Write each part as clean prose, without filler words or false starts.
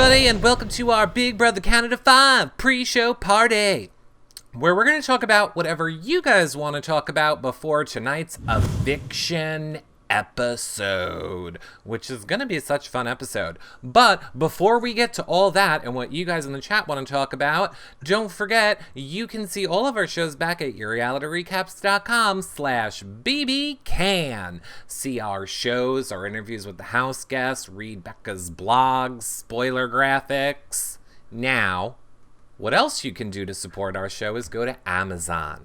everybody, and welcome to our Big Brother Canada 5 pre-show party, where we're going to talk about whatever you guys want to talk about before tonight's Eviction episode, which is going to be such a fun episode. But before we get to all that and what you guys in the chat want to talk about, don't forget, you can see all of our shows back at yourrealityrecaps.com/bbcan. See our shows, our interviews with the house guests, read Becca's blogs, spoiler graphics. Now, what else you can do to support our show is go to Amazon.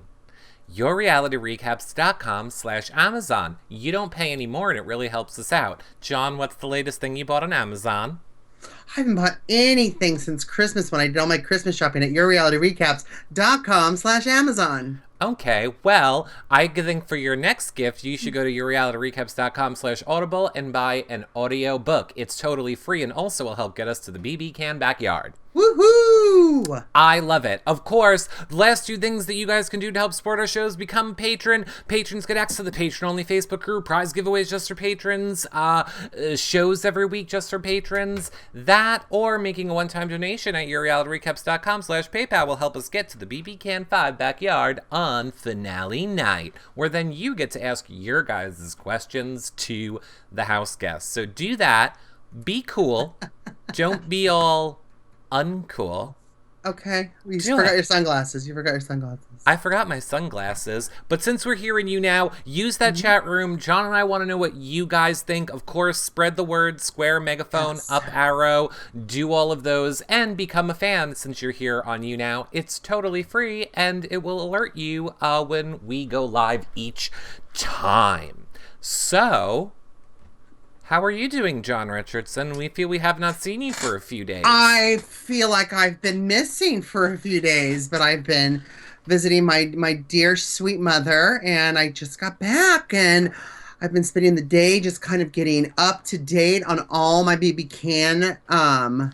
yourrealityrecaps.com/Amazon. You don't pay any more and it really helps us out. John, what's the latest thing you bought on Amazon? I haven't bought anything since Christmas when I did all my Christmas shopping at yourrealityrecaps.com/Amazon. Okay, well, I think for your next gift, you should go to yourrealityrecaps.com/Audible and buy an audio book. It's totally free and also will help get us to the BB Can backyard. Woohoo! I love it. Of course, the last two things that you guys can do to help support our shows: become a patron. Patrons get access to the patron-only Facebook group, prize giveaways just for patrons, shows every week just for patrons. That, or making a one-time donation at yourrealityrecaps.com/PayPal will help us get to the BB Can 5 backyard on finale night, where then you get to ask your guys' questions to the house guests. So do that. Be cool. Don't be all uncool. Okay. You forgot your sunglasses. I forgot my sunglasses. But since we're hearing you now, use that chat room. John and I want to know what you guys think. Of course, spread the word, square, megaphone, Yes. up arrow, do all of those, and become a fan since you're here on You Now. It's totally free, and it will alert you when we go live each time. So, how are you doing, John Richardson? We feel we have not seen you for a few days. I feel like I've been missing for a few days, but I've been visiting my dear sweet mother, and I just got back, and I've been spending the day just kind of getting up to date on all my BB Can 5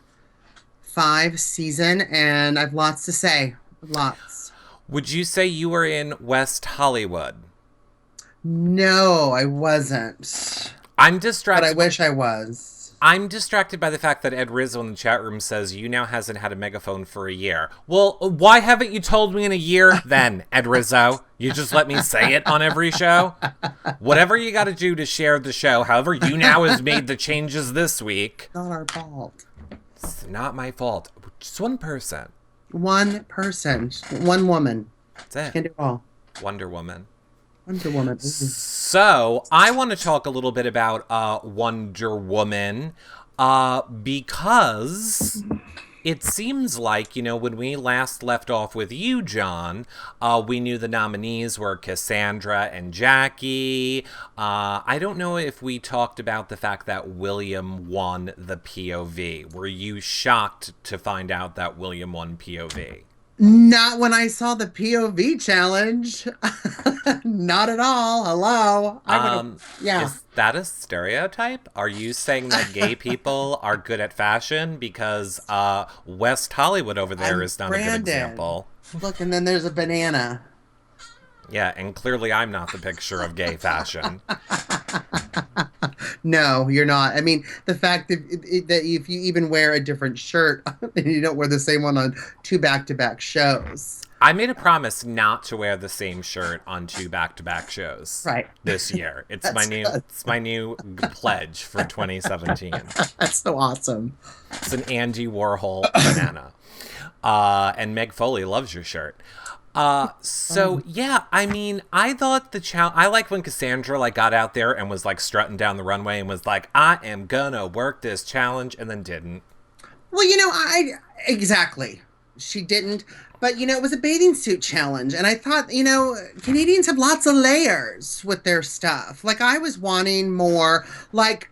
season, and I've lots to say. Lots. Would you say you were in West Hollywood? No, I wasn't. I'm distracted. But I wish I was. I'm distracted by the fact that Ed Rizzo in the chat room says You Now hasn't had a megaphone for a year. Well, why haven't you told me in a year then, Ed Rizzo? You just let me say it on every show? Whatever you got to do to share the show, however You Now has made the changes this week. Not our fault. It's not my fault. Just one person. One person. One woman. That's it. Can't do it all. Wonder Woman. Wonder Woman. So, I want to talk a little bit about Wonder Woman because it seems like, when we last left off with you, John, we knew the nominees were Cassandra and Jackie. I don't know if we talked about the fact that William won the POV. Were you shocked to find out that William won POV? Not when I saw the POV challenge. Not at all. Hello. Yeah. Is that a stereotype? Are you saying that gay people are good at fashion? Because West Hollywood over there is not Brandon. a good example. Look, and then there's a banana. Yeah, and clearly I'm not the picture of gay fashion. No, you're not. I mean, the fact that if you even wear a different shirt and you don't wear the same one on 2 back-to-back shows. I made a promise not to wear the same shirt on 2 back-to-back shows. Right. This year. It's my new pledge for 2017. That's so awesome. It's an Andy Warhol banana. And Meg Foley loves your shirt. Yeah, I mean, I thought I like when Cassandra got out there and was strutting down the runway and was like, I am gonna work this challenge, and then didn't. Well, exactly. She didn't, but it was a bathing suit challenge, and I thought, Canadians have lots of layers with their stuff. I was wanting more, like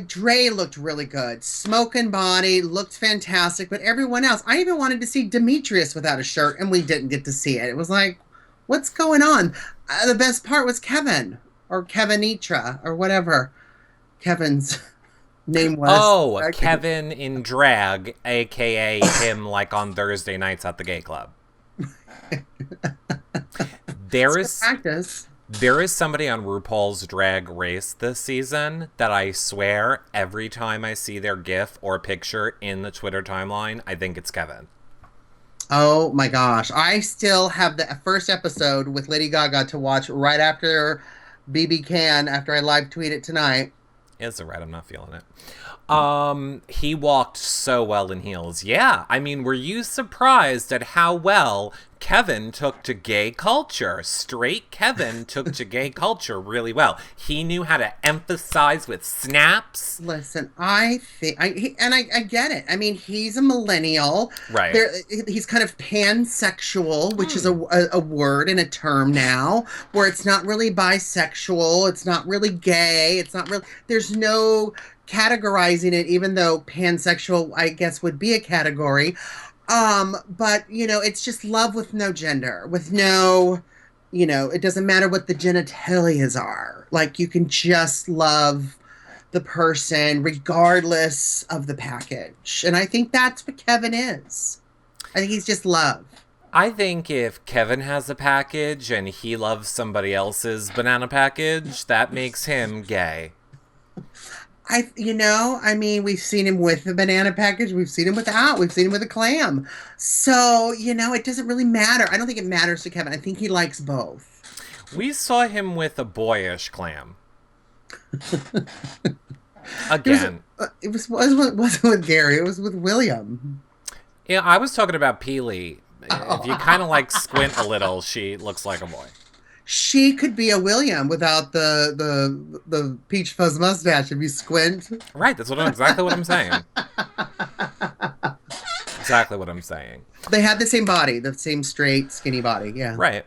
Dre looked really good. Smoking body, looked fantastic. But everyone else, I even wanted to see Demetrius without a shirt, and we didn't get to see it. It was like, what's going on? The best part was Kevin, or Kevinitra, or whatever Kevin's name was. Oh, Kevin in drag, a.k.a. him on Thursday nights at the gay club. There is practice. There is somebody on RuPaul's Drag Race this season that I swear every time I see their GIF or picture in the Twitter timeline, I think it's Kevin. Oh my gosh. I still have the first episode with Lady Gaga to watch right after BB Can, after I live tweet it tonight. It's alright, I'm not feeling it. He walked so well in heels. Yeah, I mean, were you surprised at how well Kevin took to gay culture? Straight Kevin took to gay culture really well. He knew how to emphasize with snaps. Listen, I think I get it. I mean, he's a millennial. Right. He's kind of pansexual, which is a word and a term now, where it's not really bisexual, it's not really gay, it's not really. There's no categorizing it, even though pansexual, I guess, would be a category. But it's just love with no gender, with no, it doesn't matter what the genitalias are. Like, you can just love the person regardless of the package. And I think that's what Kevin is. I think he's just love. I think if Kevin has a package and he loves somebody else's banana package, that makes him gay. I mean, we've seen him with the banana package. We've seen him without. We've seen him with a clam. So, it doesn't really matter. I don't think it matters to Kevin. I think he likes both. We saw him with a boyish clam. Again. It wasn't with Gary. It was with William. Yeah, I was talking about Peely. If you kind of squint a little, she looks like a boy. She could be a William without the peach fuzz mustache if you squint. Right, that's exactly what I'm saying. Exactly what I'm saying. They had the same body, the same straight, skinny body, yeah. Right.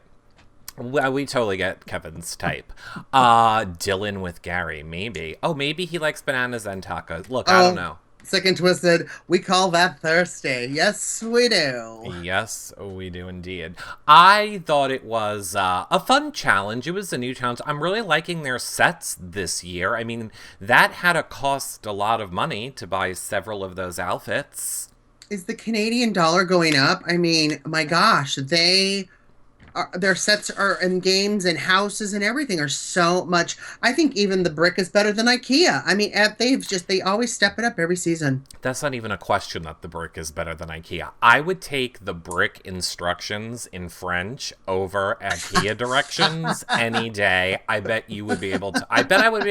We totally get Kevin's type. Dylan with Gary, maybe. Oh, maybe he likes bananas and tacos. Look, I don't know. Sick and Twisted, we call that thirsty. Yes, we do. Yes, we do indeed. I thought it was a fun challenge. It was a new challenge. I'm really liking their sets this year. I mean, that had to cost a lot of money to buy several of those outfits. Is the Canadian dollar going up? I mean, my gosh, their sets are and games and houses and everything are so much. I think even the brick is better than IKEA. I mean, they always step it up every season. That's not even a question that the brick is better than IKEA. I would take the brick instructions in French over IKEA directions any day. I bet I would be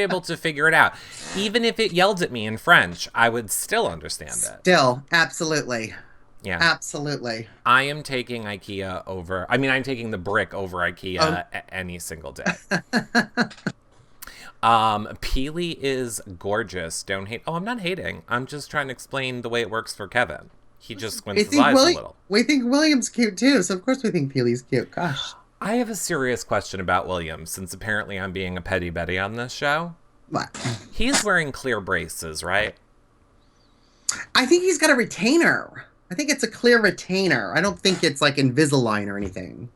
able to figure it out. Even if it yelled at me in French, I would still understand it. Still, absolutely. Yeah. Absolutely. I am taking IKEA over... I mean, I'm taking the brick over IKEA any single day. Peely is gorgeous. Don't hate... Oh, I'm not hating. I'm just trying to explain the way it works for Kevin. He just squints his eyes a little. We think William's cute, too, so of course we think Peely's cute. Gosh. I have a serious question about William, since apparently I'm being a petty Betty on this show. What? He's wearing clear braces, right? I think he's got a retainer. I think it's a clear retainer. I don't think it's like Invisalign or anything.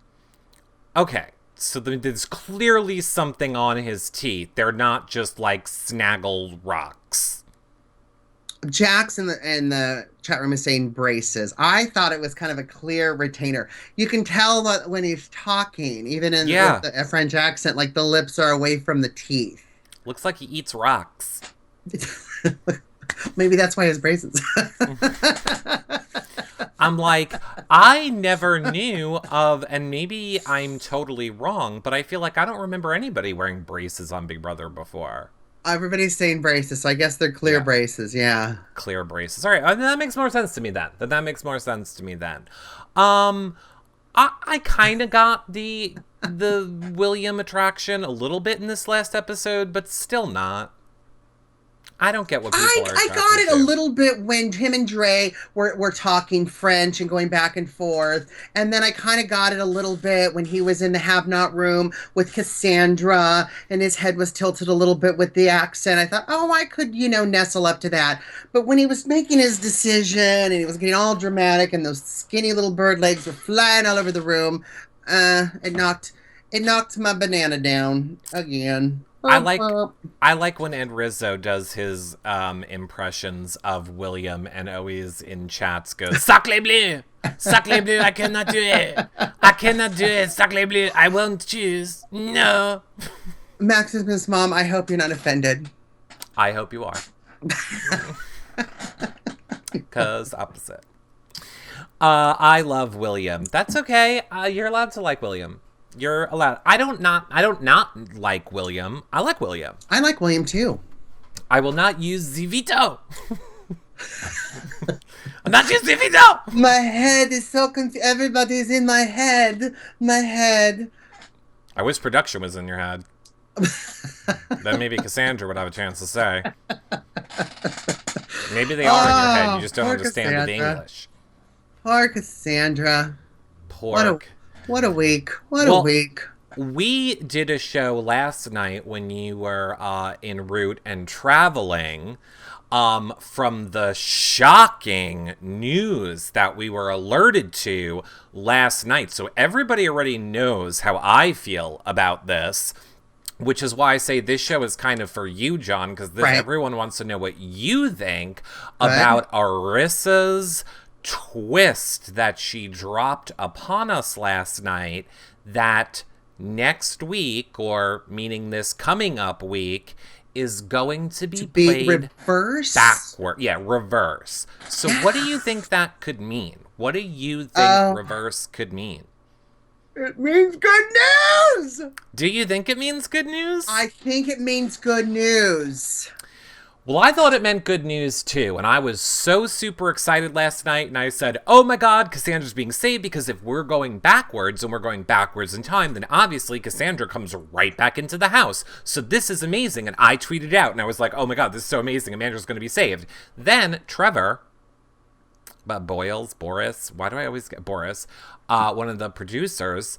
Okay, so there's clearly something on his teeth. They're not just snaggle rocks. Jax in the chat room is saying braces. I thought it was kind of a clear retainer. You can tell that when he's talking, even in with a French accent, the lips are away from the teeth. Looks like he eats rocks. Maybe that's why his braces. I'm I never knew of, and maybe I'm totally wrong, but I feel like I don't remember anybody wearing braces on Big Brother before. Everybody's saying braces, so I guess they're clear braces, yeah. Clear braces. All right, that makes more sense to me then. I kind of got the William attraction a little bit in this last episode, but still not. I don't get what people are I got it a little bit when him and Dre were talking French and going back and forth. And then I kind of got it a little bit when he was in the have-not room with Cassandra and his head was tilted a little bit with the accent. I thought, I could, nestle up to that. But when he was making his decision and he was getting all dramatic and those skinny little bird legs were flying all over the room, it knocked my banana down again. I like when Ed Rizzo does his impressions of William and always in chats goes, Sacre bleu! Sacre bleu, I cannot do it! I cannot do it, Sacre bleu, I won't choose. No. Max's mom, I hope you're not offended. I hope you are. Because opposite. I love William. That's okay. You're allowed to like William. You're allowed. I don't not like William. I like William. I like William too. I will not use the veto. I'm not using the veto. My head is so confused. Everybody's in my head. My head. I wish production was in your head. Then maybe Cassandra would have a chance to say. Maybe they are in your head. You just don't understand the English. Poor Cassandra. Pork. What a week. What a week. We did a show last night when you were en route and traveling from the shocking news that we were alerted to last night. So everybody already knows how I feel about this, which is why I say this show is kind of for you, John, because everyone wants to know what you think about Arissa's twist that she dropped upon us last night, that next week, or meaning this coming up week, is going to be played reverse? Backward. Yeah, reverse. So what do you think that could mean? What do you think reverse could mean? It means good news! Do you think it means good news? I think it means good news. Well, I thought it meant good news, too, and I was so super excited last night, and I said, oh my god, Cassandra's being saved, because if we're going backwards, and we're going backwards in time, then obviously Cassandra comes right back into the house. So this is amazing, and I tweeted out, and I was like, oh my god, this is so amazing, Amanda's going to be saved. Then Trevor, Boris, why do I always get Boris, one of the producers,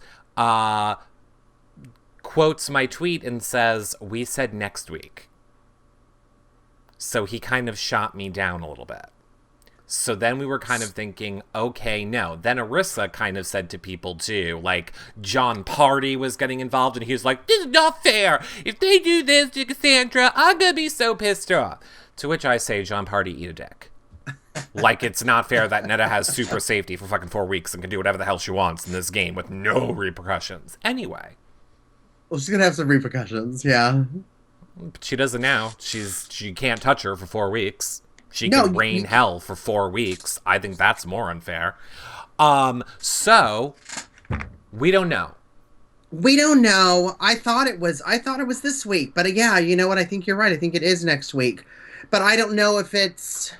quotes my tweet and says, we said next week. So he kind of shot me down a little bit. So then we were kind of thinking, okay, no. Then Arissa kind of said to people too, like John Party was getting involved, and he was like, this is not fair. If they do this to Cassandra, I'm going to be so pissed off. To which I say, John Party, eat a dick. Like it's not fair that Netta has super safety for fucking 4 weeks and can do whatever the hell she wants in this game with no repercussions. Anyway. Well, she's going to have some repercussions, yeah. She doesn't now. She can't touch her for 4 weeks. She can rain hell for 4 weeks. I think that's more unfair. So we don't know. We don't know. I thought it was this week, but yeah, you know what? I think you're right. I think it is next week, but I don't know if it's.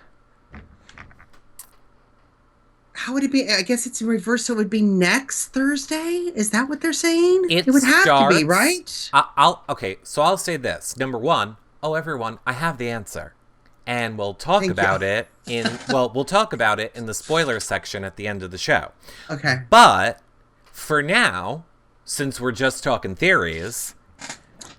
How would it be? I guess it's in reverse, so it would be next Thursday? Is that what they're saying? It would have to be, right? Okay, so I'll say this. Number one, everyone, I have the answer. And we'll talk about it in the spoiler section at the end of the show. Okay. But for now, since we're just talking theories,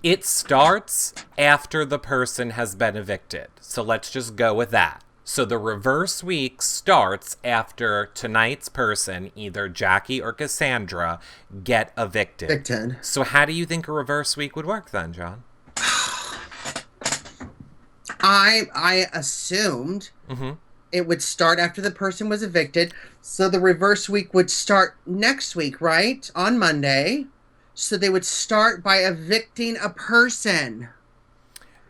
it starts after the person has been evicted. So let's just go with that. So the reverse week starts after tonight's person, either Jackie or Cassandra, get evicted. So how do you think a reverse week would work then, John? I assumed it would start after the person was evicted. So the reverse week would start next week, right? On Monday. So they would start by evicting a person.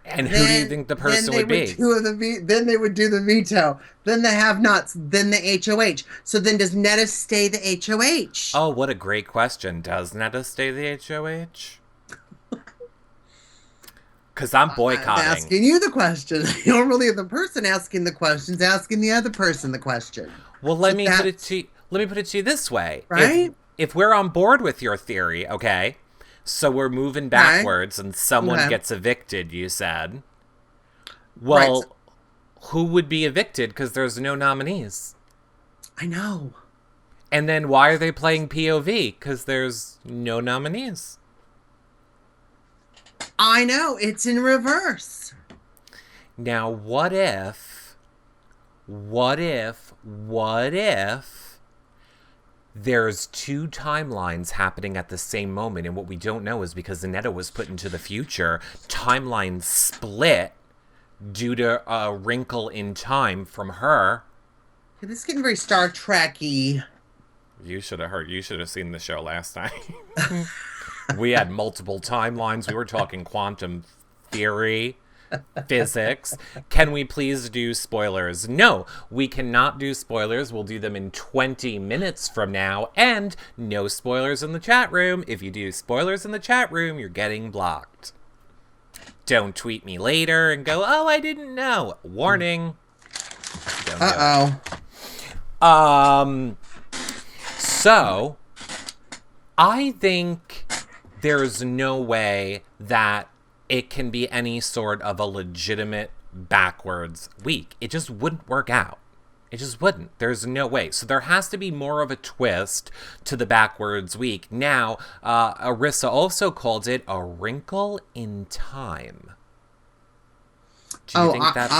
And who do you think the person would be? Then they would do the veto. Then the have-nots. Then the HOH. So then does Netta stay the HOH? Oh, what a great question. Does Netta stay the HOH? Because I'm boycotting. I'm asking you the question. You're really the person asking the questions, asking the other person the question. Well, let me put it to you this way. Right? If we're on board with your theory, okay? So we're moving backwards and someone gets evicted, you said. Well, who would be evicted because there's no nominees? I know. And then why are they playing POV? Because there's no nominees. I know. It's in reverse. Now, what if there's two timelines happening at the same moment. And what we don't know is because Netta was put into the future, timelines split due to a wrinkle in time from her. This is getting very Star Trek-y. You should have seen the show last night. We had multiple timelines. We were talking quantum theory, physics. Can we please do spoilers? No, we cannot do spoilers. We'll do them in 20 minutes from now. And no spoilers in the chat room. If you do spoilers in the chat room, you're getting blocked. Don't tweet me later and go, oh, I didn't know. Warning. So, I think there's no way that it can be any sort of a legitimate backwards week. It just wouldn't work out. It just wouldn't. There's no way. So there has to be more of a twist to the backwards week. Now, Arissa also called it a wrinkle in time. Do you think that's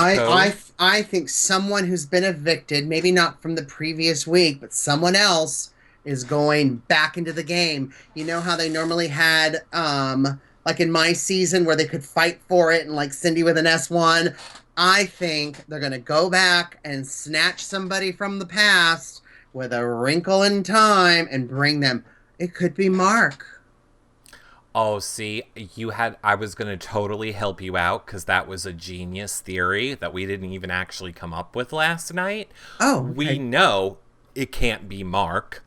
I think someone who's been evicted, maybe not from the previous week, but someone else is going back into the game. You know how they normally had, like in my season, where they could fight for it, and like Cindy with an S1. I think they're going to go back and snatch somebody from the past with a wrinkle in time and bring them. It could be Mark. Oh, see, I was going to totally help you out because that was a genius theory that we didn't even actually come up with last night. Oh, okay. We know it can't be Mark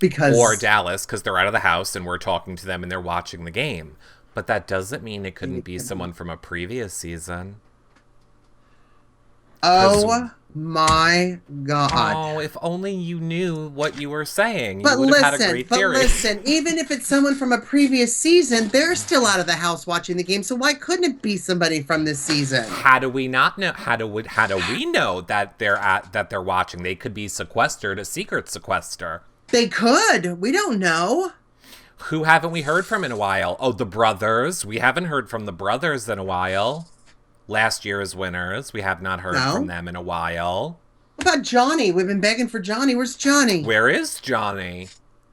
or Dallas because they're out of the house and we're talking to them and they're watching the game. But that doesn't mean it couldn't be someone from a previous season. Oh my God. Oh, if only you knew what you were saying. But you would have had a great theory. But listen, even if it's someone from a previous season, they're still out of the house watching the game. So why couldn't it be somebody from this season? How do we not know? How do we know that they're watching? They could be sequestered, a secret sequester. They could. We don't know. Who haven't we heard from in a while? Oh, the brothers. We haven't heard from the brothers in a while. Last year's winners. We have not heard from them in a while. What about Johnny? We've been begging for Johnny. Where's Johnny? Where is Johnny?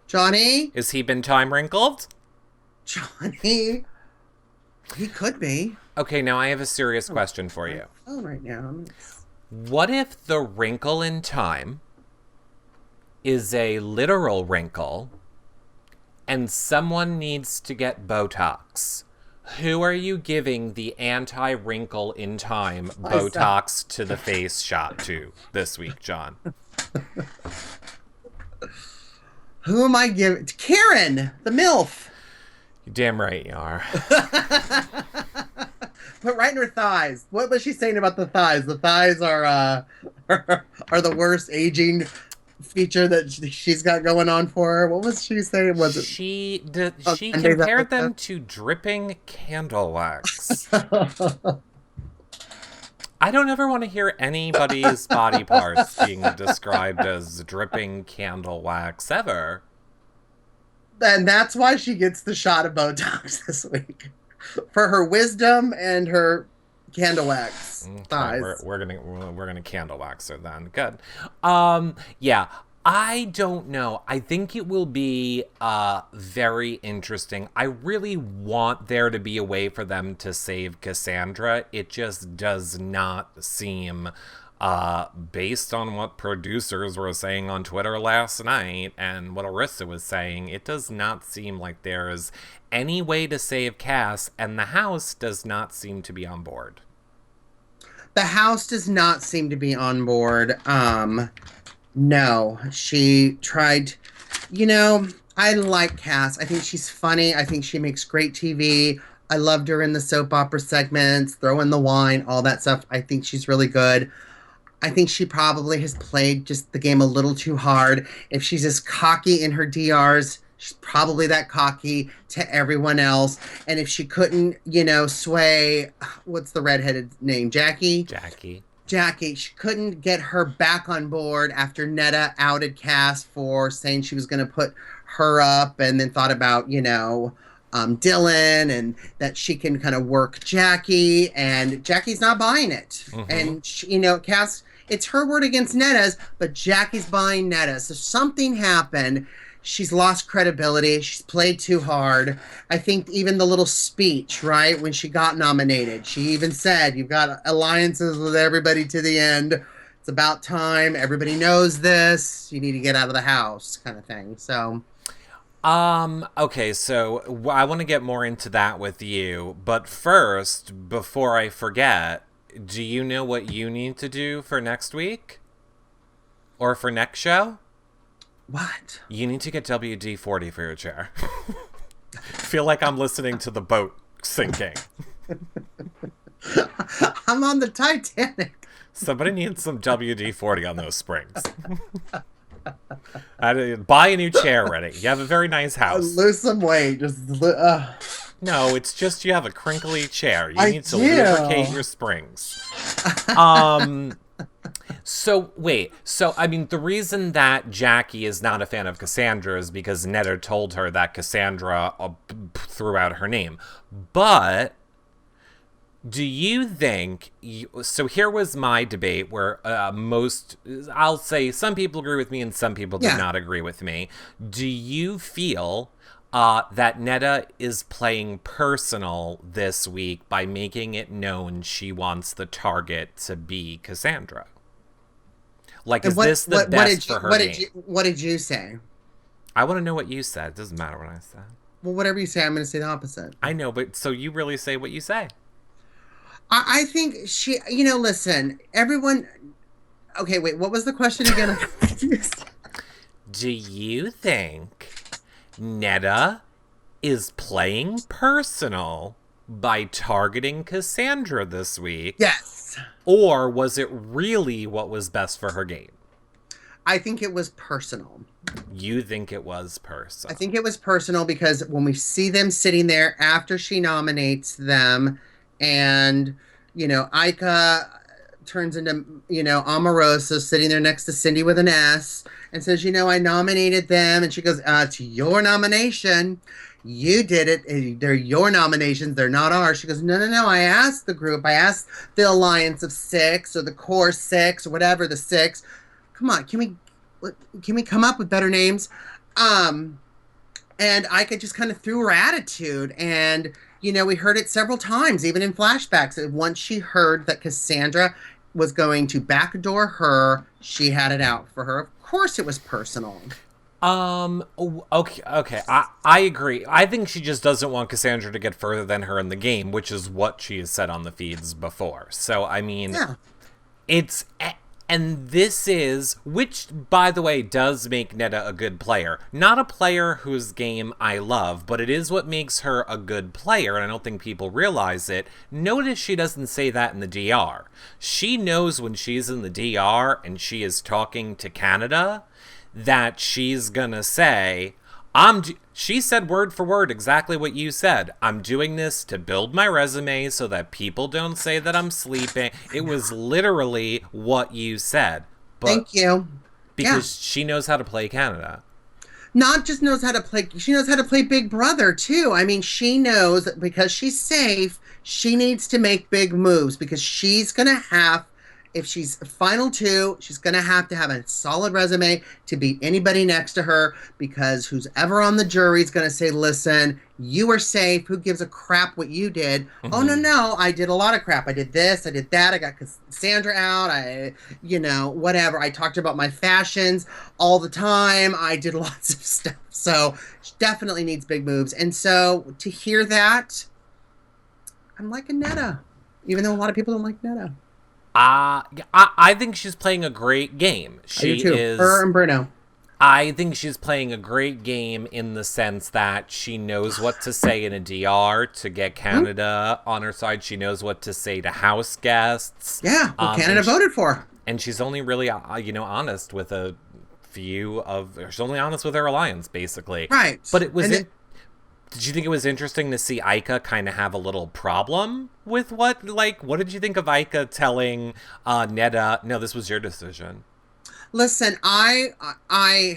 Johnny? Is he been time wrinkled? Johnny? He could be. Okay, now I have a serious question for you. Oh, right now. What if the wrinkle in time is a literal wrinkle and someone needs to get Botox? Who are you giving the anti-wrinkle in time Botox to the face shot to this week, John? Who am I giving? Karen, the MILF. You're damn right you are. Put right in her thighs. What was she saying about the thighs? The thighs are the worst aging feature that she's got going on for her. What was she saying? Was it she compared them to dripping candle wax? I don't ever want to hear anybody's body parts being described as dripping candle wax ever. And that's why she gets the shot of Botox this week, for her wisdom and her candle wax thighs. We're gonna candle wax her then. Good. Yeah. I don't know. I think it will be very interesting. I really want there to be a way for them to save Cassandra. It just does not seem, based on what producers were saying on Twitter last night and what Arissa was saying, it does not seem like there is any way to save Cass, and the house does not seem to be on board. The house does not seem to be on board. No, she tried. You know, I like Cass. I think she's funny. I think she makes great TV. I loved her in the soap opera segments, Throw in the Wine, all that stuff. I think she's really good. I think she probably has played just the game a little too hard. If she's as cocky in her DRs, she's probably that cocky to everyone else. And if she couldn't, sway, what's the redheaded name? Jackie, she couldn't get her back on board after Netta outed Cass for saying she was going to put her up, and then thought about, Dylan, and that she can kind of work Jackie, and Jackie's not buying it. Mm-hmm. And, Cass, it's her word against Netta's, but Jackie's buying Netta. So something happened. she's lost credibility. She's played too hard. I think even the little speech, right, when she got nominated, she even said, "You've got alliances with everybody to the end. It's about time. Everybody knows this. You need to get out of the house," kind of thing. So, Okay, so I want to get more into that with you, but first, before I forget, do you know what you need to do for next week? Or for next show? what? You need to get WD-40 for your chair. Feel like I'm listening to the boat sinking. I'm on the Titanic. Somebody needs some WD-40 on those springs. Buy a new chair already. You have a very nice house. Lose some weight. No, it's just you have a crinkly chair. You I need to do. lubricate your springs. So, wait. So, I mean, the reason that Jackie is not a fan of Cassandra is because Netta told her that Cassandra threw out her name. But do you think... So here was my debate where I'll say some people agree with me and some people did not agree with me. Do you feel that Netta is playing personal this week by making it known she wants the target to be Cassandra? Like, is this the best for her game? What did you say? I want to know what you said. It doesn't matter what I said. Well, whatever you say, I'm going to say the opposite. I know, but so you really say what you say. I think listen, everyone... Okay, wait, what was the question again? Do you think Netta is playing personal by targeting Cassandra this week? Yes. Or was it really what was best for her game? I think it was personal. You think it was personal? I think it was personal because when we see them sitting there after she nominates them and, Ica turns into, Omarosa sitting there next to Cindy with an S and says, I nominated them. And she goes, it's your nomination. You did it. They're your nominations. They're not ours. She goes, no. I asked the group. I asked the Alliance of Six or the Core Six or whatever, the Six. Come on. Can we come up with better names? And Ica just kind of threw her attitude. And, we heard it several times, even in flashbacks. And once she heard that Cassandra was going to backdoor her, she had it out for her. Of course it was personal. Okay. I agree. I think she just doesn't want Cassandra to get further than her in the game, which is what she has said on the feeds before. So, I mean, and this is, which, by the way, does make Netta a good player. Not a player whose game I love, but it is what makes her a good player, and I don't think people realize it. Notice she doesn't say that in the DR. She knows when she's in the DR and she is talking to Canada that she's gonna say, she said word for word exactly what you said. I'm doing this to build my resume so that people don't say that I'm sleeping. It was literally what you said. But thank you. Because she knows how to play Canada. Not just knows how to play, she knows how to play Big Brother, too. I mean, she knows that because she's safe, she needs to make big moves because she's going to have... If she's final two, she's going to have a solid resume to beat anybody next to her because who's ever on the jury is going to say, listen, you were safe. Who gives a crap what you did? Mm-hmm. Oh, no. I did a lot of crap. I did this. I did that. I got Cassandra out. Whatever. I talked about my fashions all the time. I did lots of stuff. So she definitely needs big moves. And so to hear that, I'm liking Netta, even though a lot of people don't like Netta. I think she's playing a great game. She is. Her and Bruno. I think she's playing a great game in the sense that she knows what to say in a DR to get Canada on her side. She knows what to say to house guests. Yeah, Canada voted for. And she's only really, honest with a few of. She's only honest with her alliance, basically. Right. But it was. Did you think it was interesting to see Ica kind of have a little problem with what did you think of Ica telling Netta, no, this was your decision? Listen, I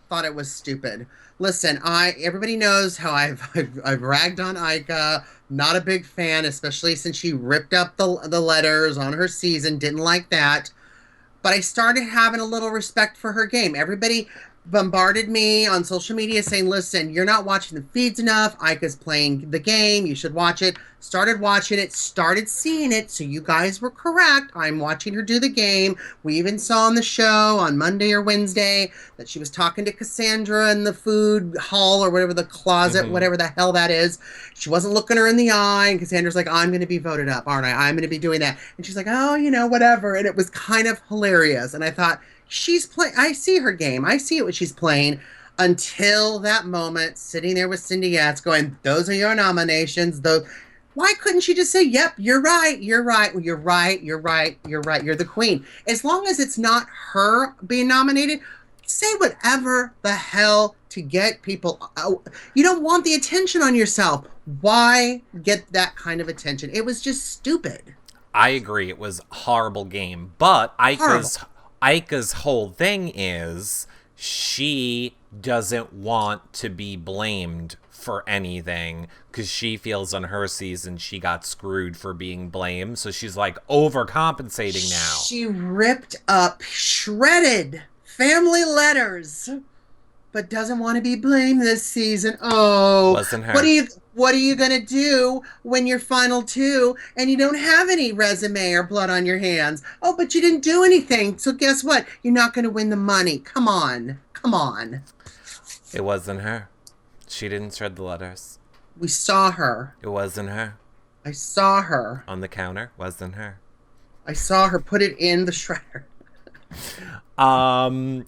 thought it was stupid. Listen, everybody knows how I've ragged on Ica. Not a big fan, especially since she ripped up the letters on her season. Didn't like that. But I started having a little respect for her game. Everybody, bombarded me on social media saying, listen, you're not watching the feeds enough. Ika's playing the game. You should watch it. Started watching it, started seeing it. So you guys were correct. I'm watching her do the game. We even saw on the show on Monday or Wednesday that she was talking to Cassandra in the food hall or whatever, the closet, Mm-hmm. whatever the hell that is. She wasn't looking her in the eye. And Cassandra's like, I'm going to be voted up, aren't I? I'm going to be doing that. And she's like, oh, whatever. And it was kind of hilarious. And I thought, she's playing. I see her game. I see what she's playing until that moment, sitting there with Cindy Yates going, those are your nominations. Those. Why couldn't she just say, yep, you're right, you're right, you're right, you're right, you're right, you're the queen? As long as it's not her being nominated, say whatever the hell to get people. You don't want the attention on yourself. Why get that kind of attention? It was just stupid. I agree. It was a horrible game. But Horrible. Ika's whole thing is she doesn't want to be blamed for anything because she feels on her season she got screwed for being blamed. So she's like overcompensating now. She ripped up, shredded family letters, but doesn't want to be blamed this season. Oh, Wasn't her. What are you gonna do when you're final two and you don't have any resume or blood on your hands? Oh, but you didn't do anything. So guess what? You're not gonna win the money. Come on. Come on. It wasn't her. She didn't shred the letters. We saw her. It wasn't her. I saw her. On the counter. Wasn't her. I saw her put it in the shredder. The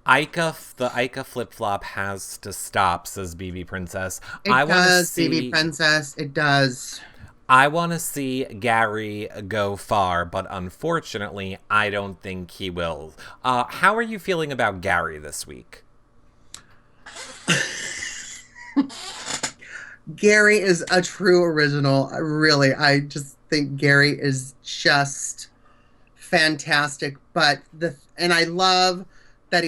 Ica flip flop has to stop, says BB Princess. It does, BB Princess. It does. I want to see Gary go far, but unfortunately, I don't think he will. How are you feeling about Gary this week? Gary is a true original. Really, I just think Gary is just fantastic. And I love that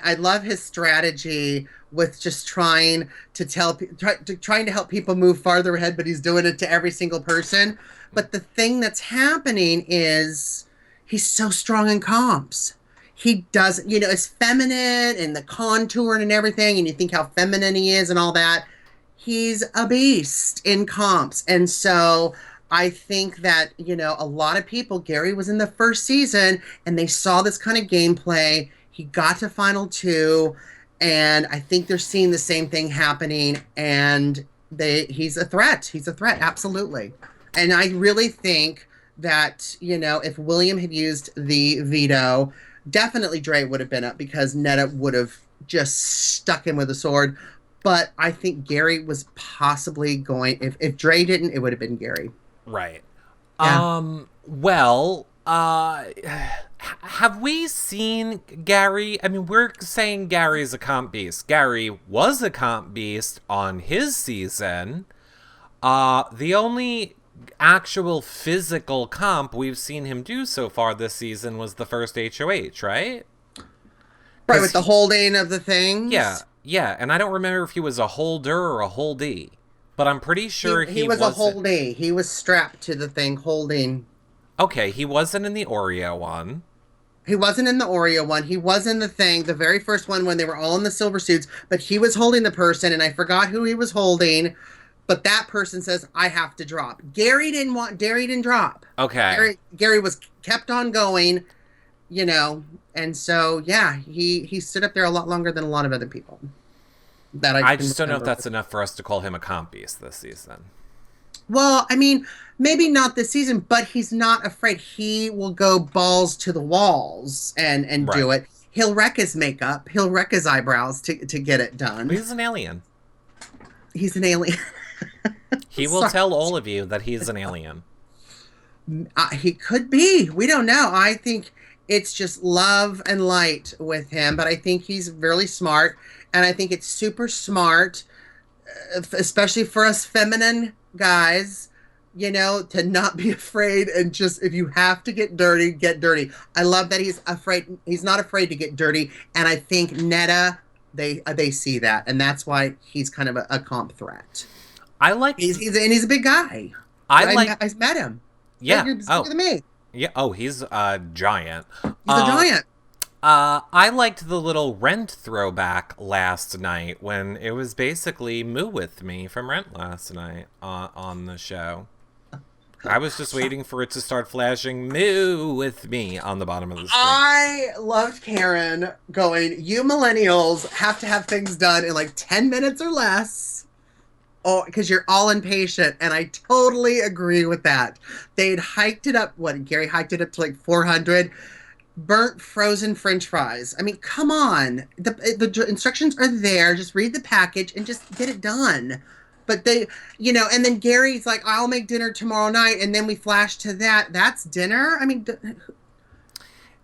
I love his strategy with just trying to help people move farther ahead, but he's doing it to every single person. But the thing that's happening is he's so strong in comps. He doesn't, is feminine and the contouring and everything, and you think how feminine he is and all that. He's a beast in comps. And so I think that, a lot of people, Gary was in the first season and they saw this kind of gameplay. He got to final two, and I think they're seeing the same thing happening, and he's a threat. He's a threat, absolutely. And I really think that, if William had used the veto, definitely Dre would have been up because Netta would have just stuck him with a sword. But I think Gary was possibly going, if Dre didn't, it would have been Gary. Right. Yeah. Have we seen Gary? I mean, we're saying Gary's a comp beast. Gary was a comp beast on his season. The only actual physical comp we've seen him do so far this season was the first HOH, right? Right, with the holding of the things. Yeah, and I don't remember if he was a holder or a holdee, but I'm pretty sure he was a holdee. He was strapped to the thing holding. Okay, he wasn't in the Oreo one. He wasn't in the Oreo one. He was in the thing, the very first one when they were all in the silver suits, but he was holding the person, and I forgot who he was holding, but that person says, I have to drop. Gary didn't drop. Okay. Gary was kept on going, and so, yeah, he stood up there a lot longer than a lot of other people. That I just don't know if that's enough for us to call him a comp beast this season. Well, I mean, maybe not this season, but he's not afraid. He will go balls to the walls and Right. do it. He'll wreck his makeup. He'll wreck his eyebrows to get it done. But he's an alien. He's an alien. He will Sorry. tell all of you that he's an alien. He could be. We don't know. I think it's just love and light with him, but I think he's really smart, and I think it's super smart, especially for us feminine guys, to not be afraid and just, if you have to get dirty, get dirty. I love that he's not afraid to get dirty, and I think Netta, they see that, and that's why he's kind of a comp threat. I like. He's a big guy. I met him. Yeah. You're bigger than me. Yeah. Oh, he's a giant. He's a giant. I liked the little Rent throwback last night when it was basically Moo With Me from Rent last night on the show. I was just waiting for it to start flashing Moo With Me on the bottom of the screen. I loved Karen going, you millennials have to have things done in like 10 minutes or less. Oh, because you're all impatient. And I totally agree with that. They'd hiked it up. What, Gary hiked it up to like 400. Burnt frozen French fries. I mean, come on. The instructions are there. Just read the package and just get it done. But and then Gary's like, I'll make dinner tomorrow night. And then we flash to that. That's dinner? I mean,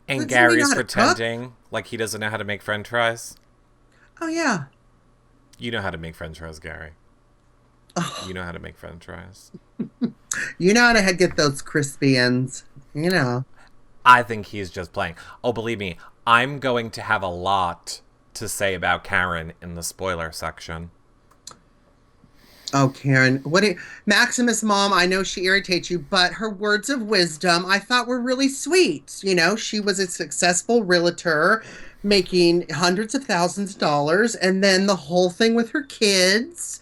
and Gary's pretending like he doesn't know how to make French fries. Oh, yeah. You know how to make French fries, Gary. Oh. You know how to make French fries. You know how to get those crispy ends. You know. I think he's just playing. Oh, believe me, I'm going to have a lot to say about Karen in the spoiler section. Oh, Karen, Maximus' mom, I know she irritates you, but her words of wisdom I thought were really sweet. You know, she was a successful realtor making hundreds of thousands of dollars, and then the whole thing with her kids.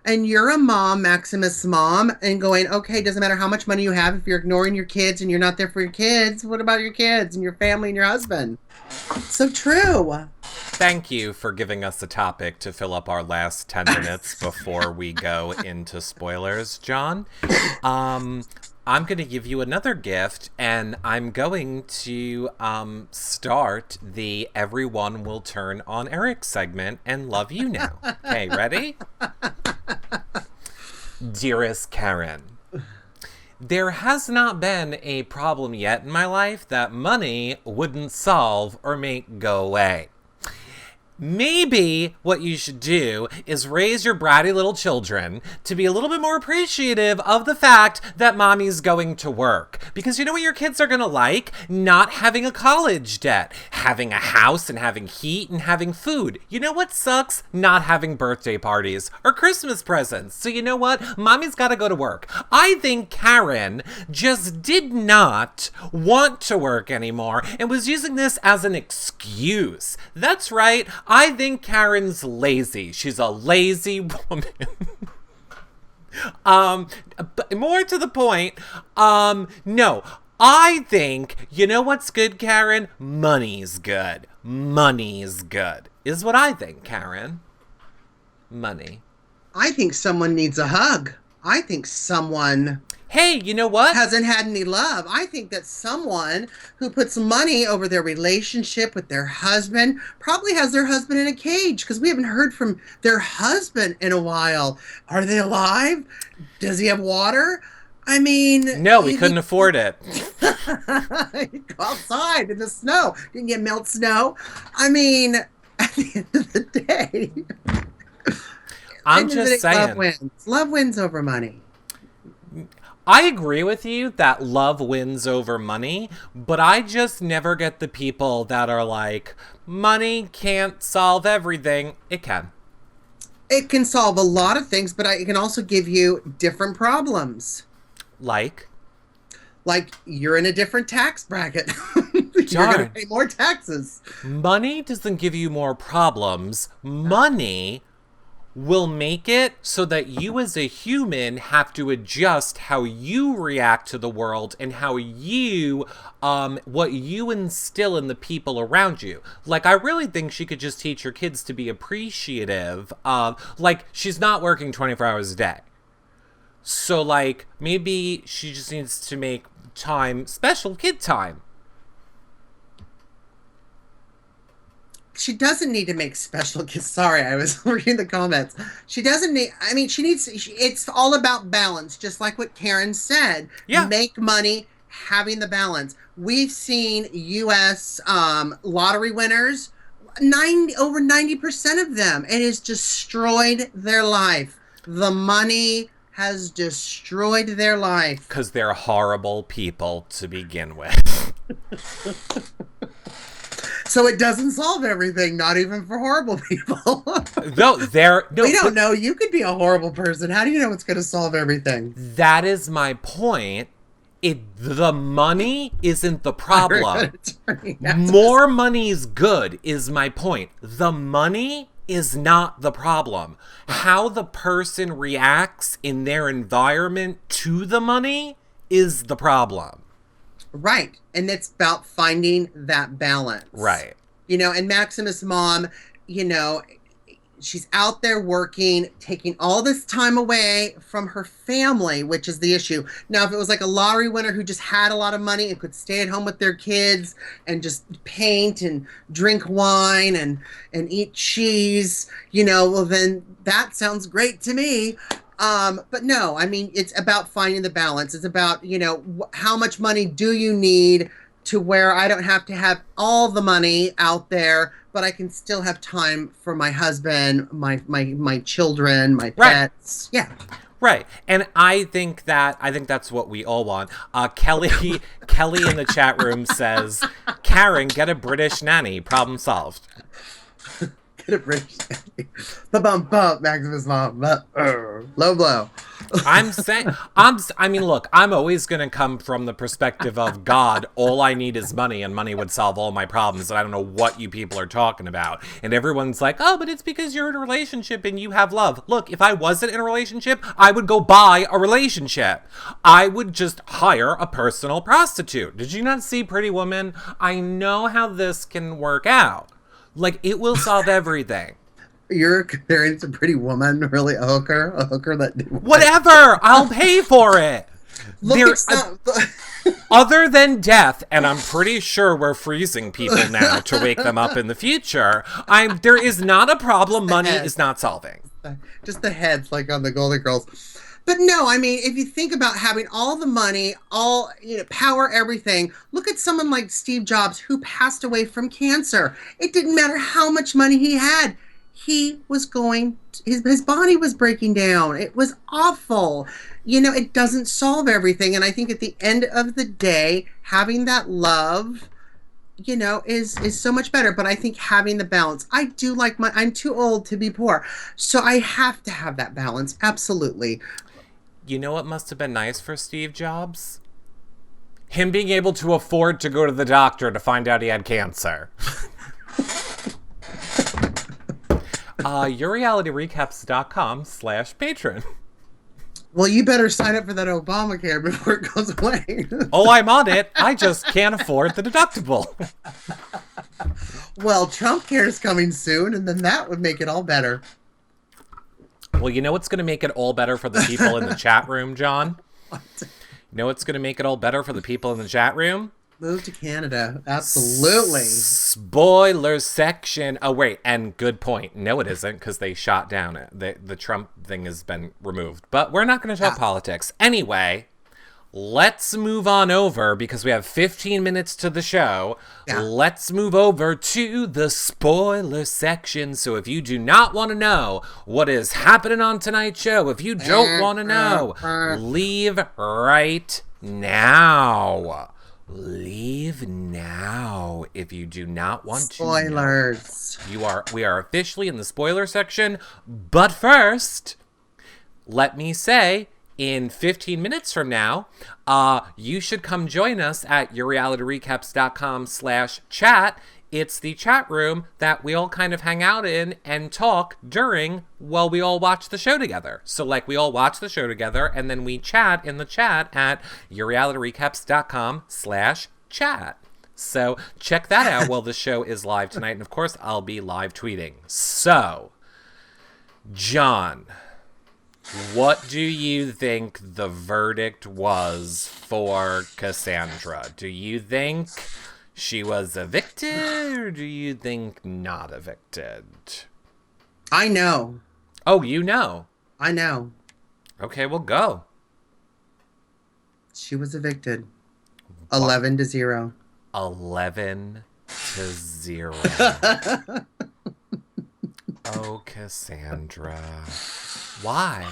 And you're a mom, Maximus' mom, and going, okay, doesn't matter how much money you have if you're ignoring your kids and you're not there for your kids. What about your kids and your family and your husband? So true. Thank you for giving us a topic to fill up our last 10 minutes before we go into spoilers, John. I'm going to give you another gift, and I'm going to start the Everyone Will Turn on Eric segment and love you now. Okay, ready? Dearest Karen, there has not been a problem yet in my life that money wouldn't solve or make go away. Maybe what you should do is raise your bratty little children to be a little bit more appreciative of the fact that mommy's going to work. Because you know what your kids are going to like? Not having a college debt, having a house and having heat and having food. You know what sucks? Not having birthday parties or Christmas presents. So you know what? Mommy's got to go to work. I think Karen just did not want to work anymore and was using this as an excuse. That's right. I think Karen's lazy. She's a lazy woman. But more to the point, no. I think, you know what's good, Karen? Money's good. Money's good. Is what I think, Karen. Money. I think someone needs a hug. I think someone... Hey, you know what? Hasn't had any love. I think that someone who puts money over their relationship with their husband probably has their husband in a cage because we haven't heard from their husband in a while. Are they alive? Does he have water? I mean... No, we couldn't afford it. Go outside in the snow. Didn't get melt snow. I mean, at the end of the day... I'm just saying. Love wins. Love wins over money. I agree with you that love wins over money, but I just never get the people that are like, money can't solve everything. It can. It can solve a lot of things, but it can also give you different problems. Like you're in a different tax bracket. You're going to pay more taxes. Money doesn't give you more problems. Money will make it so that you as a human have to adjust how you react to the world and how you, what you instill in the people around you. Like, I really think she could just teach her kids to be appreciative of, like, she's not working 24 hours a day. So, like, maybe she just needs to make time, special kid time. She doesn't need to make special gifts. Sorry, I was reading the comments. She doesn't need, I mean, it's all about balance, just like what Karen said. Yeah. Make money, having the balance. We've seen U.S. Lottery winners, over 90% of them. It has destroyed their life. The money has destroyed their life. Because they're horrible people to begin with. So it doesn't solve everything, not even for horrible people. We don't know. You could be a horrible person. How do you know it's going to solve everything? That is my point, The money isn't the problem. Attorney. More money's good is my point. The money is not the problem. How the person reacts in their environment to the money is the problem. Right. And it's about finding that balance. Right. And Maximus' mom, she's out there working, taking all this time away from her family, which is the issue. Now, if it was like a lottery winner who just had a lot of money and could stay at home with their kids and just paint and drink wine and eat cheese, well, then that sounds great to me. But no, I mean, it's about finding the balance. It's about, how much money do you need to where I don't have to have all the money out there, but I can still have time for my husband, my children, my pets. Right. Yeah. Right. And I think that's what we all want. Kelly in the chat room says, Karen, get a British nanny. Problem solved. Get a British nanny. Bump, Maximus mom. Low blow. Look, I'm always going to come from the perspective of God. All I need is money, and money would solve all my problems. And I don't know what you people are talking about. And everyone's like, oh, but it's because you're in a relationship and you have love. Look, if I wasn't in a relationship, I would go buy a relationship. I would just hire a personal prostitute. Did you not see Pretty Woman? I know how this can work out. Like, it will solve everything. You're comparing to Pretty Woman, really? A hooker that... Whatever! I'll pay for it! Other than death, and I'm pretty sure we're freezing people now to wake them up in the future, there is not a problem money is not solving. Just the heads, like on the Golden Girls. But no, I mean, if you think about having all the money, power, everything, look at someone like Steve Jobs, who passed away from cancer. It didn't matter how much money he had. He was his body was breaking down. It was awful. It doesn't solve everything. And I think at the end of the day, having that love, is so much better. But I think having the balance, I do like I'm too old to be poor. So I have to have that balance. Absolutely. You know what must have been nice for Steve Jobs? Him being able to afford to go to the doctor to find out he had cancer. YourRealityRecaps.com/patron. Well, you better sign up for that Obamacare before it goes away. Oh, I'm on it. I just can't afford the deductible. Well, Trump care is coming soon, and then that would make it all better. Well, you know what's going to make it all better for the people in the chat room, John? What? You know what's going to make it all better for the people in the chat room? Move to Canada. Absolutely. Spoiler section. Oh, wait. And good point. No, it isn't, because they shot down it. The Trump thing has been removed. But we're not going to talk politics. Anyway, let's move on over, because we have 15 minutes to the show. Yeah. Let's move over to the spoiler section. So if you do not want to know what is happening on tonight's show, if you don't want to know, leave right now. Leave now if you do not want Spoilers. To know. We are officially in the spoiler section, but first, let me say, in 15 minutes from now, you should come join us at YourRealityRecaps.com/chat. It's the chat room that we all kind of hang out in and talk while we all watch the show together. So, like, we all watch the show together, and then we chat in the chat at YourRealityRecaps.com/chat. So, check that out while the show is live tonight. And, of course, I'll be live tweeting. So, John, what do you think the verdict was for Cassandra? Do you think she was evicted, or do you think not evicted? I know. Oh, you know? I know. Okay, well, go. She was evicted. 11-0. 11-0. Oh, Cassandra. Why?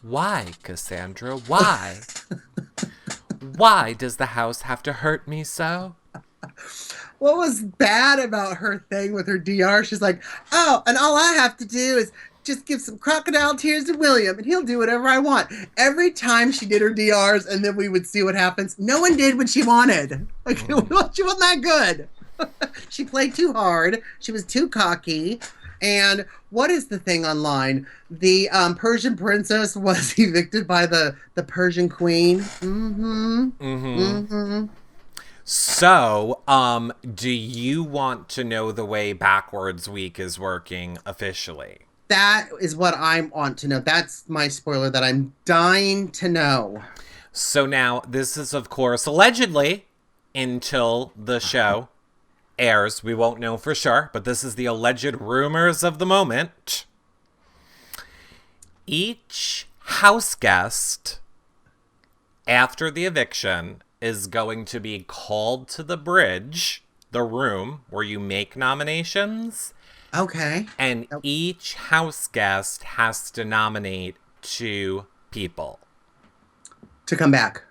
Why, Cassandra? Why? Why does the house have to hurt me so? What was bad about her thing with her DR? She's like, oh, and all I have to do is just give some crocodile tears to William and he'll do whatever I want. Every time she did her DRs and then we would see what happens, no one did what she wanted. Like, she wasn't that good. She played too hard. She was too cocky. And what is the thing online? The Persian princess was evicted by the Persian queen. Mm-hmm. Mm-hmm. Mm-hmm. So, do you want to know the way Backwards Week is working officially? That is what I want to know. That's my spoiler that I'm dying to know. So now, this is, of course, allegedly, until the show airs. We won't know for sure, but this is the alleged rumors of the moment. Each house guest, after the eviction, is going to be called to the bridge, the room where you make nominations. Okay. And each house guest has to nominate 2 people. To come back.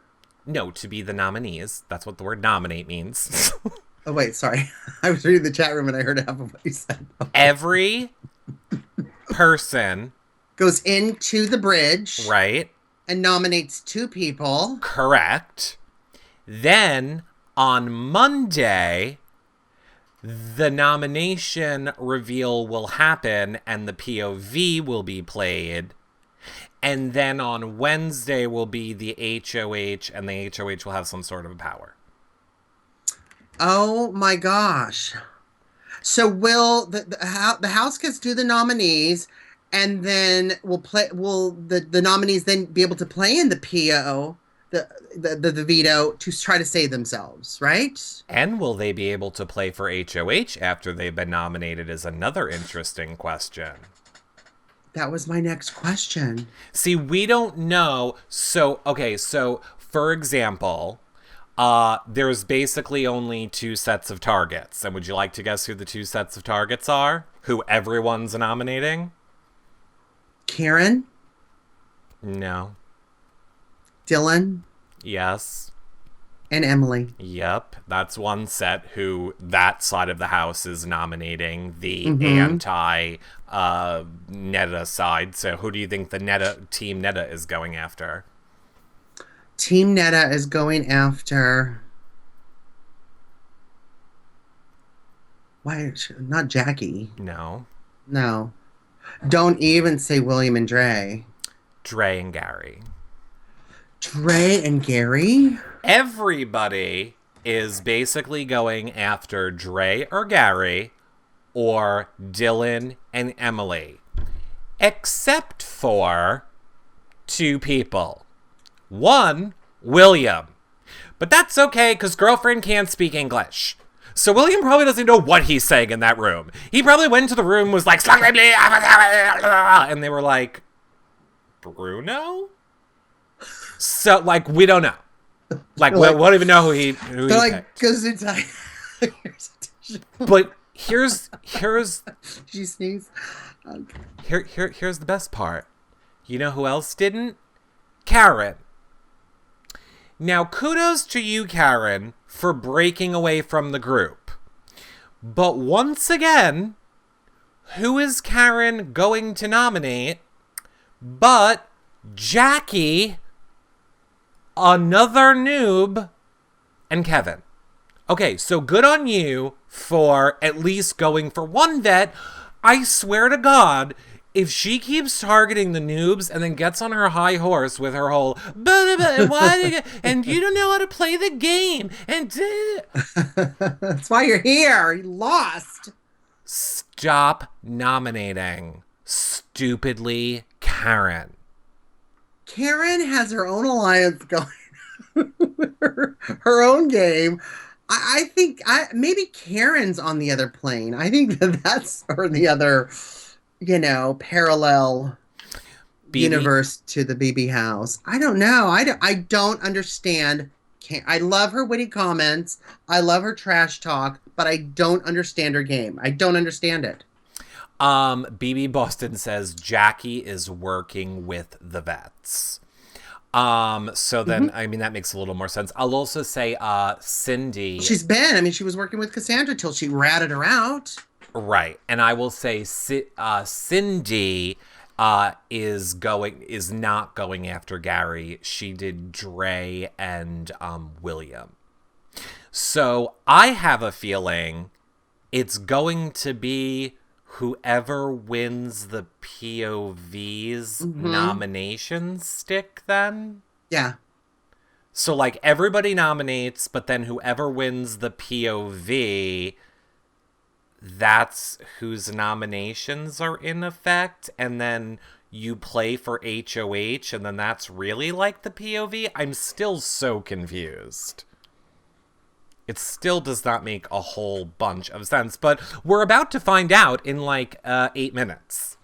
No, to be the nominees. That's what the word nominate means. Oh, wait, sorry. I was reading the chat room and I heard half of what you said. Okay. Every person Goes into the bridge. Right. And nominates 2 people. Correct. Then, on Monday, the nomination reveal will happen and the POV will be played. And then on Wednesday will be the HOH, and the HOH will have some sort of power. Oh my gosh. So will the house gets do the nominees, and then will the nominees then be able to play in the PO, the veto, to try to save themselves, right? And will they be able to play for HOH after they've been nominated is another interesting question. That was my next question. See, we don't know. So, okay, so for example, there's basically only 2 sets of targets. And would you like to guess who the 2 sets of targets are? Who everyone's nominating? Karen? No. Dylan? Yes. And Emily. Yep. That's one set who that side of the house is nominating the anti Netta side. So who do you think the Team Netta is going after? Team Netta is going after... Why? Not Jackie. No. No. Don't even say William and Dre. Dre and Gary. Dre and Gary? Everybody is basically going after Dre or Gary or Dylan and Emily. Except for 2 people. One, William. But that's okay, because girlfriend can't speak English. So William probably doesn't know what he's saying in that room. He probably went into the room, was like, and they were like, Bruno? So, like, we don't know. Like, we won't even know who he like, because it's like... But here's... She sneezed. Okay. Here's the best part. You know who else didn't? Karen. Now, kudos to you, Karen, for breaking away from the group. But once again, who is Karen going to nominate but Jackie, another noob, and Kevin? Okay, so good on you for at least going for one vet. I swear to God, if she keeps targeting the noobs and then gets on her high horse with her whole and you don't know how to play the game and that's why you're here. You lost. Stop nominating stupidly Karen. Karen has her own alliance going. her own game. I think maybe Karen's on the other plane. I think that's or the other, parallel universe to the BB house. I don't know. I don't understand. I love her witty comments. I love her trash talk, but I don't understand her game. I don't understand it. BB Boston says Jackie is working with the vets. So then, I mean, that makes a little more sense. I'll also say, Cindy. She was working with Cassandra till she ratted her out. Right. And I will say Cindy is not going after Gary. She did Dre and William. So I have a feeling it's going to be whoever wins the POV's nomination stick then. Yeah. So like everybody nominates, but then whoever wins the POV, that's whose nominations are in effect, and then you play for HOH, and then that's really like the POV. I'm still so confused. It still does not make a whole bunch of sense, but we're about to find out in like 8 minutes.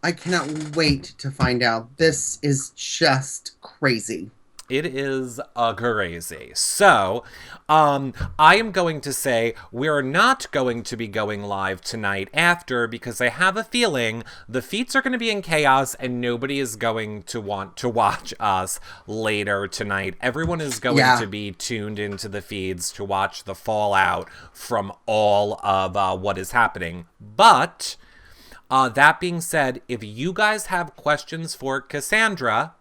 I cannot wait to find out. This is just crazy. It is crazy. So, I am going to say we're not going to be going live tonight after, because I have a feeling the feeds are going to be in chaos and nobody is going to want to watch us later tonight. Everyone is going to be tuned into the feeds to watch the fallout from all of what is happening. But, that being said, if you guys have questions for Cassandra,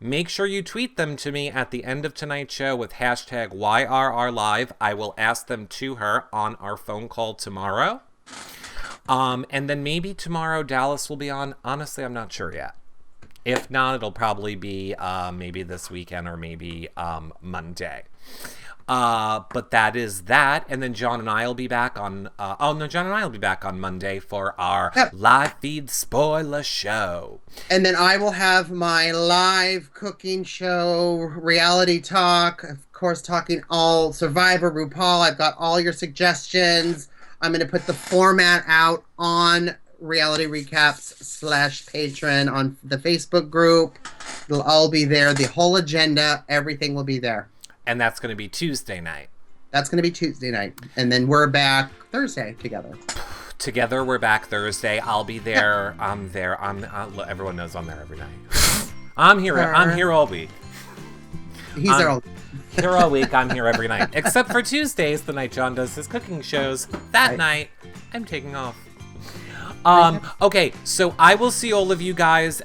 make sure you tweet them to me at the end of tonight's show with hashtag YRRLive. I will ask them to her on our phone call tomorrow. And then maybe tomorrow Dallas will be on. Honestly, I'm not sure yet. If not, it'll probably be maybe this weekend or maybe Monday. But that is that. And then John and I will be back on... John and I will be back on Monday for our live feed spoiler show. And then I will have my live cooking show, reality talk, of course, talking all Survivor, RuPaul. I've got all your suggestions. I'm going to put the format out on Reality Recaps /Patron on the Facebook group. It'll all be there. The whole agenda, everything will be there. And that's going to be Tuesday night. That's going to be Tuesday night. And then we're back Thursday together. Together, we're back Thursday. I'll be there. I'm there. Everyone knows I'm there every night. I'm here all week. He's there all week. Here all week. I'm here every night. Except for Tuesdays, the night John does his cooking shows. That night, I'm taking off. Okay, so I will see all of you guys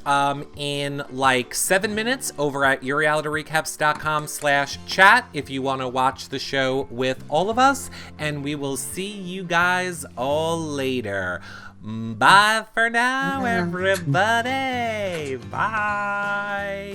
in like 7 minutes over at yourrealityrecaps.com/chat if you want to watch the show with all of us, and we will see you guys all later. Bye for now, everybody. Bye.